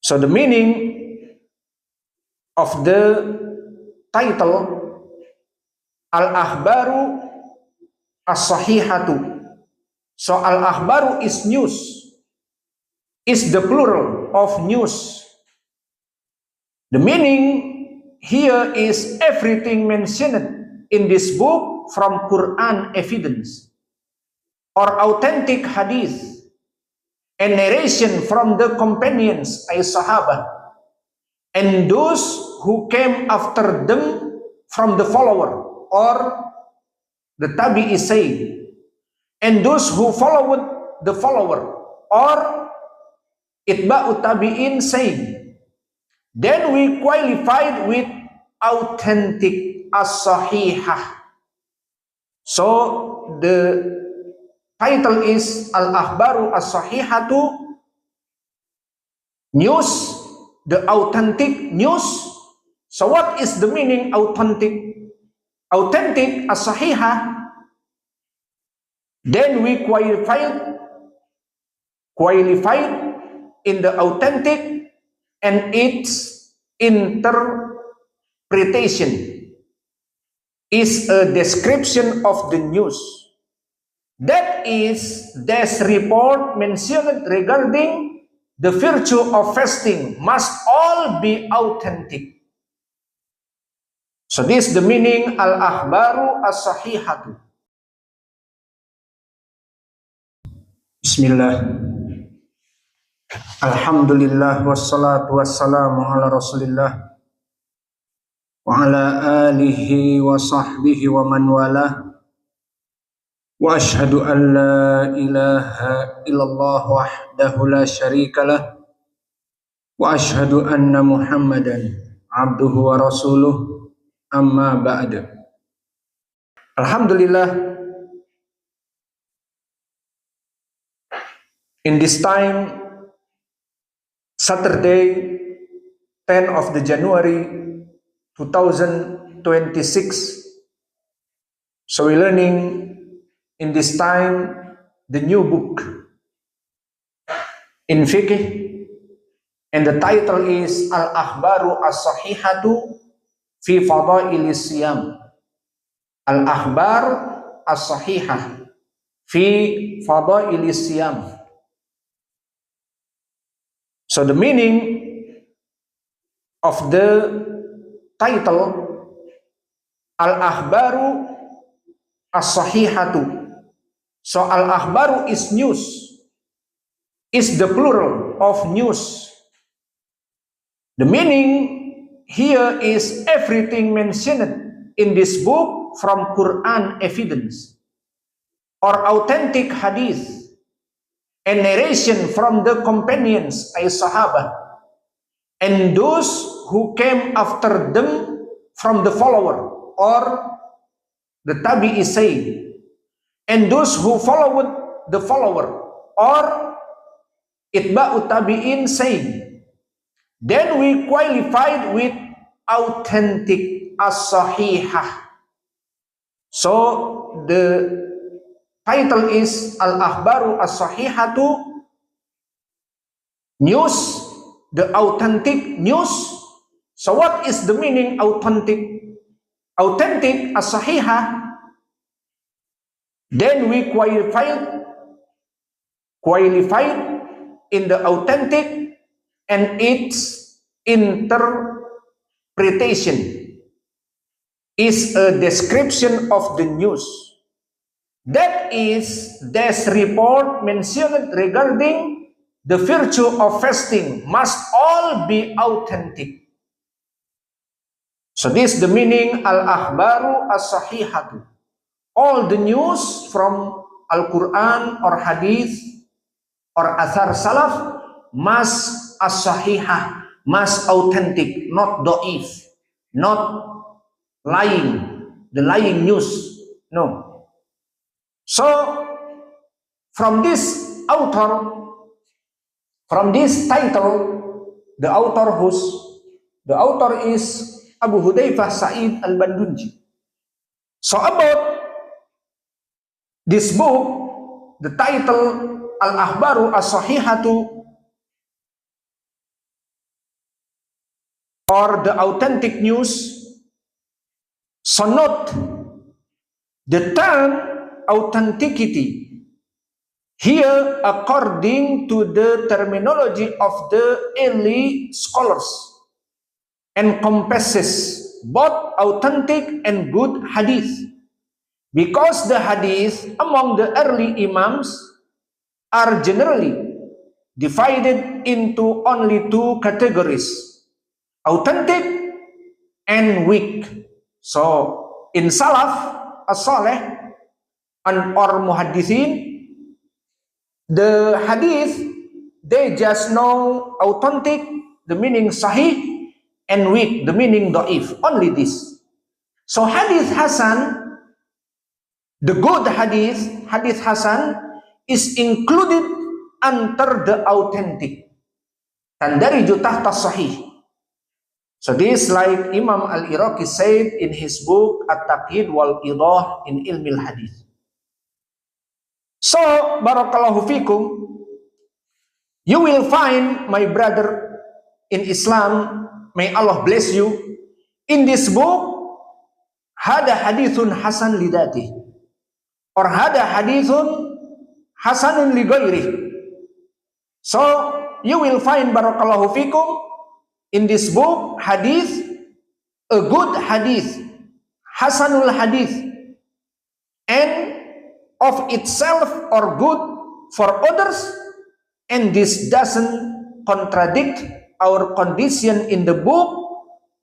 So the meaning of the title Al-Akhbaru As-Sahihatu. So Al-Akhbaru is news, is the plural of news. The meaning here is everything mentioned in this book from Quran evidence or authentic hadith and narration from the companions ay Sahaba and those who came after them from the follower or the tabi'i say, and those who followed the follower or itba'u tabi'in saying. Then we qualified with authentic as-sahihah. So the title is Al-Akhbaru As-Sahihatu, news, the authentic news. So what is the meaning authentic? Authentic as-sahihah. Then we qualified in the authentic and its interpretation is a description of the news. That is, this report mentioned regarding the virtue of fasting must all be authentic. So this is the meaning Al-Akhbaru As-Sahihatu. Bismillah. Alhamdulillah wassalatu wassalamu ala Rasulillah wa ala alihi wa sahbihi wa man walah. Wa ashhadu an la ilaha illallah wahdahu la syarika lah. Wa ashhadu anna Muhammadan abduhu wa rasuluh, amma ba'd. Alhamdulillah, in this time, Saturday, 10 of the January 2026, so we're learning in this time the new book in fiqh, and the title is Al-Akhbaru As-Sahihatu fi Fadailis Siyam. Al-Akhbar As-Sahihah fi Fadailis Siyam. So the meaning of the title Al-Akhbaru As-Sahihatu. So Al-Akhbaru is news, is the plural of news. The meaning here is everything mentioned in this book from Quran evidence or authentic hadith and narration from the companions ay Sahaba and those who came after them from the follower or the tabi'i say, and those who followed the follower or itba'u tabi'in saying. Then we qualified with authentic as-sahihah. So the title is Al-Akhbaru As-Sahihatu, news, the authentic news. So what is the meaning authentic? Authentic as-sahihah. Then we qualified in the authentic and its interpretation is a description of the news. That is, this report mentioned regarding the virtue of fasting must all be authentic. So this is the meaning Al-Akhbaru As-Sahihatu. All the news from Al-Quran or Hadith or Athar Salaf must as-sahihah, must authentic, not do'if, not lying, the lying news. No. So, from this author, from this title, the author is Abu Hudzaifah Sa'id Al-Bandunji. So about this book, the title Al-Akhbaru As-Sahihatu, or the authentic news. So note the term authenticity here, according to the terminology of the early scholars, encompasses both authentic and good hadith, because the hadith among the early imams are generally divided into only two categories: authentic and weak. So in Salaf as-Saleh and or Muhaddithin, the hadith, they just know authentic, the meaning sahih, and weak, the meaning da'if. Only this. So hadith Hasan, the good hadith, hadith Hasan, is included under the authentic. Tandariju tahta sahih. So this, like Imam Al-Iraqi said in his book At-Taqyid wal-Idah in Ilmi al-Hadith. So, barakallahu fikum, you will find, my brother in Islam, may Allah bless you, in this book, hada hadithun hasan lidati, or hada hadithun hasanun li ghairi. So, you will find, barakallahu fikum, in this book, hadith, a good hadith, hasanul hadith, and of itself or good for others, and this doesn't contradict our condition in the book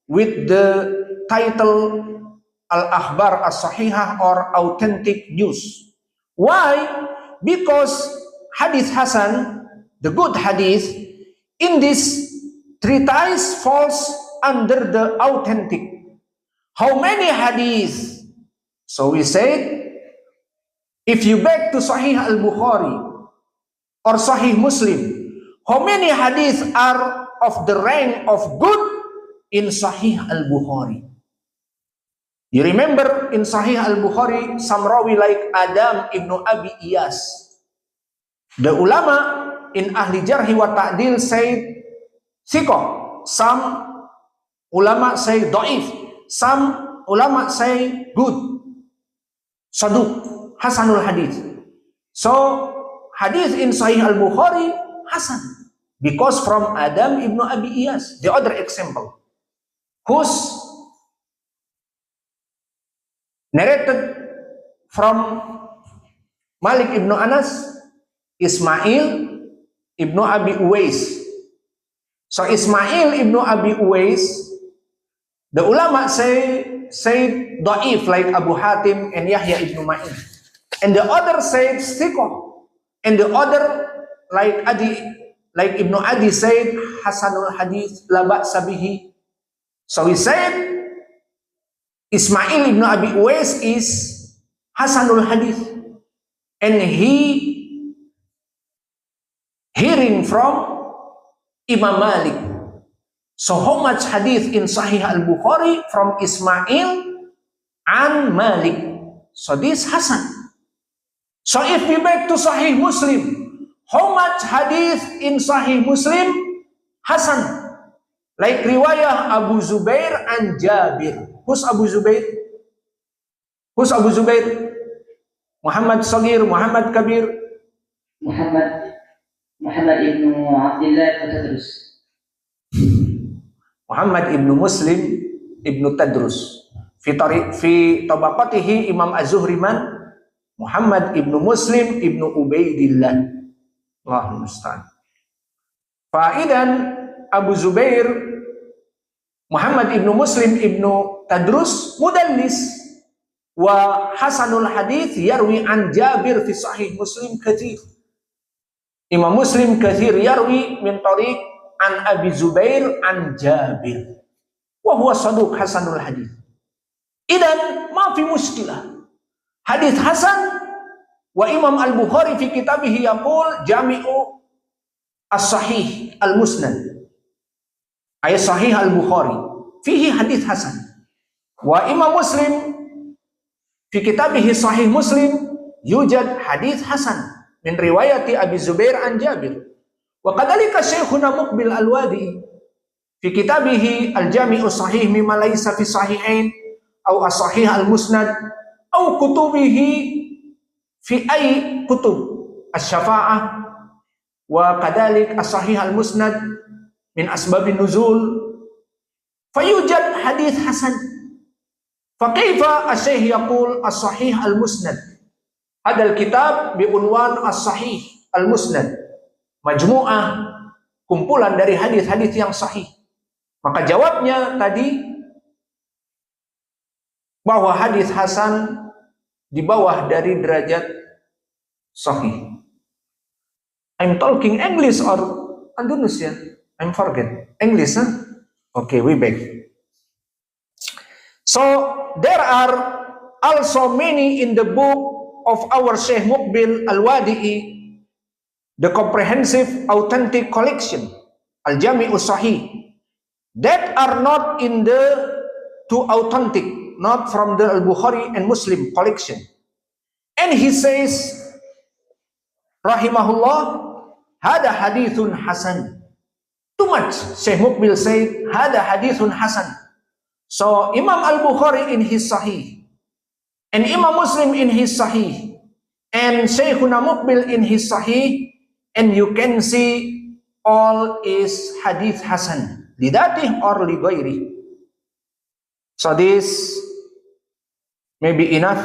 with the title Al-Akhbar As-Sahihah or authentic news. Why? Because hadith Hasan, the good hadith, in this treatise falls under the authentic. How many hadith? So we said, if you back to Sahih Al-Bukhari or Sahih Muslim, how many hadith are of the rank of good in Sahih Al-Bukhari? You remember in Sahih Al-Bukhari, some rawi like Adam ibn Abi Iyas. The ulama in Ahli Jarhi wa Ta'dil said, Sikoh. Some ulama say da'if. Some ulama say good. Saduq. Hasanul hadith. So, hadith in Sahih Al-Bukhari, Hasan. Because from Adam ibn Abi Iyas. The other example. Who's narrated from Malik ibn Anas, Ismail ibn Abi Uwais. So Ismail ibn Abi Uwais, the ulama say da'if like Abu Hatim and Yahya ibn Ma'in. And the other said Sikoh. And the other like Ibn Adi said Hasanul Hadith la ba'sa bihi. So he said Ismail ibn Abi Uwais is Hasanul Hadith. And he hearing from Imam Malik. So how much hadith in Sahih Al-Bukhari from Ismail and Malik? So this Hasan. So if we back to Sahih Muslim, how much hadith in Sahih Muslim? Hasan. Like riwayah Abu Zubair and Jabir. Who's Abu Zubair? Who's Abu Zubair? Muhammad Sagir, Muhammad Kabir? Muhammad ibn Abdullah Tadrus. Muhammad ibn Muslim ibn Tadrus. Fi tabaqatihi Imam Az-Zuhri man Muhammad ibn Muslim ibn Ubaidillah. Allahumma musta'an. Fa'idan Abu Zubair Muhammad ibn Muslim ibn Tadrus mudallis. Wa hasanul hadith yarwi an Jabir fi Sahih Muslim kathir. Imam Muslim kathir yarwi min tariq an Abi Zubair an Jabir. Wa huwa saduq hasanul hadith. Idan ma fi muskilah. Hadith Hasan wa Imam Al-Bukhari fi kitabihi yaqul Jami'u As-Sahih Al-Musnad. Ay Sahih Al-Bukhari fihi hadith Hasan. Wa Imam Muslim fi kitabihi Sahih Muslim yujad hadith Hasan min riwayati Abi Zubair an Jabir. Wa kadhalika Syekhuna Muqbil Al-Wadi fi kitabihi al-Jami'u Sahih mimma laysa fi sahihain aw as-Sahih al-Musnad aw kutubihi fi ay kutub asy-syafa'ah wa kadalik as-Sahih al-Musnad min asbabin nuzul fayujad hadits hasan. Fakaifa asy-Syaikh yaqul as-Sahih al-Musnad? Hadal kitab biunwan as-Sahih al-Musnad, majmu'ah, kumpulan dari hadis-hadis yang sahih. Maka jawabnya tadi bahwa hadis hasan di bawah dari derajat sahih. I'm talking English or Indonesia? I'm forget English, huh? Okay, we back. So there are also many in the book of our Syekh Muqbil Al-Wadi'i, the comprehensive authentic collection Al-Jami'u Sahih, that are not in the two authentic, not from the Al-Bukhari and Muslim collection. And he says rahimahullah, hada hadithun hasan. Too much. Syekh Muqbil said hada hadithun hasan. So Imam Al-Bukhari in his Sahih and Imam Muslim in his Sahih and Shaykhuna Muqbil in his Sahih, and you can see all is hadith hasan lidatih or li ghairi. So this may be enough.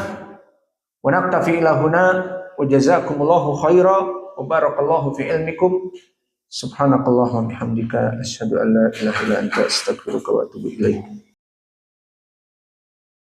Wa naktafi ila huna wa jazakumullahu khaira wa barakallahu fi ilmikum. Subhanakallahumma bihamdika asyhadu an la ilaha illa anta astaghfiruka wa atubu ilaik.